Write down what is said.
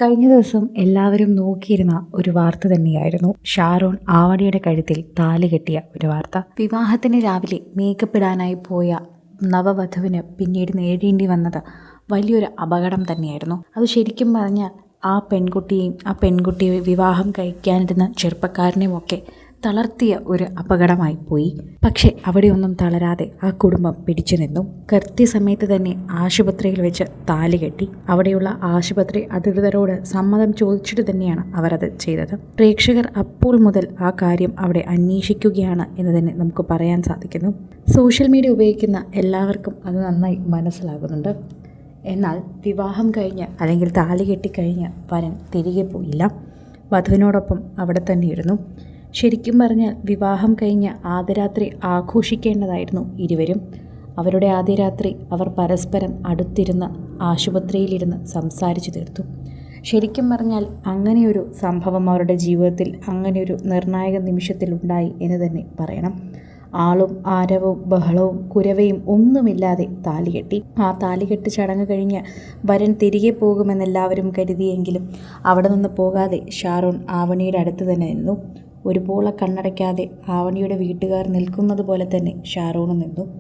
കഴിഞ്ഞ ദിവസം എല്ലാവരും നോക്കിയിരുന്ന ഒരു വാർത്ത തന്നെയായിരുന്നു ഷാരോൺ ആവണിയുടെ കഴുത്തിൽ താലി കെട്ടിയ ഒരു വാർത്ത. വിവാഹത്തിന് രാവിലെ മേക്കപ്പ് ഇടാനായി പോയ നവവധുവിന് പിന്നീട് നേരിടേണ്ടി വന്നത് വലിയൊരു അപകടം തന്നെയായിരുന്നു. അത് ശരിക്കും പറഞ്ഞാൽ ആ പെൺകുട്ടിയെ വിവാഹം കഴിക്കാനിരുന്ന ചെറുപ്പക്കാരനെയും ഒക്കെ തളർത്തിയ ഒരു അപകടമായി പോയി. പക്ഷെ അവിടെയൊന്നും തളരാതെ ആ കുടുംബം പിടിച്ചു നിന്നു. കൃത്യസമയത്ത് തന്നെ ആശുപത്രിയിൽ വെച്ച് താലി കെട്ടി. അവിടെയുള്ള ആശുപത്രി അധികൃതരോട് സമ്മതം ചോദിച്ചിട്ട് തന്നെയാണ് അവരത് ചെയ്തത്. പ്രേക്ഷകർ അപ്പോൾ മുതൽ ആ കാര്യം അവിടെ അന്വേഷിക്കുകയാണ് എന്ന് തന്നെ നമുക്ക് പറയാൻ സാധിക്കുന്നു. സോഷ്യൽ മീഡിയ ഉപയോഗിക്കുന്ന എല്ലാവർക്കും അത് നന്നായി മനസ്സിലാകുന്നുണ്ട്. എന്നാൽ വിവാഹം കഴിഞ്ഞ് അല്ലെങ്കിൽ താലി കെട്ടിക്കഴിഞ്ഞ് വരൻ തിരികെ പോയില്ല. വധുവിനോടൊപ്പം അവിടെ തന്നെയിരുന്നു. ശരിക്കും പറഞ്ഞാൽ വിവാഹം കഴിഞ്ഞ് ആദ്യ രാത്രി ആഘോഷിക്കേണ്ടതായിരുന്നു ഇരുവരും. അവരുടെ ആദ്യ രാത്രി അവർ പരസ്പരം അടുത്തിരുന്ന് ആശുപത്രിയിലിരുന്ന് സംസാരിച്ചു തീർത്തു. ശരിക്കും പറഞ്ഞാൽ അങ്ങനെയൊരു സംഭവം അവരുടെ ജീവിതത്തിൽ അങ്ങനെയൊരു നിർണായക നിമിഷത്തിൽ ഉണ്ടായി എന്ന് തന്നെ പറയണം. ആളും ആരവവും ബഹളവും കുരവയും ഒന്നുമില്ലാതെ താലികെട്ടി. ആ താലികെട്ട് ചടങ്ങ് കഴിഞ്ഞ് വരൻ തിരികെ പോകുമെന്നെല്ലാവരും കരുതിയെങ്കിലും അവിടെ നിന്ന് പോകാതെ ഷാരോൺ ആവണിയുടെ അടുത്ത് തന്നെ നിന്നു. ഒരുപോലെ കണ്ണടയ്ക്കാതെ ആവണിയുടെ വീട്ടുകാർ നിൽക്കുന്നത് പോലെ തന്നെ ഷാരോണും നിന്നു.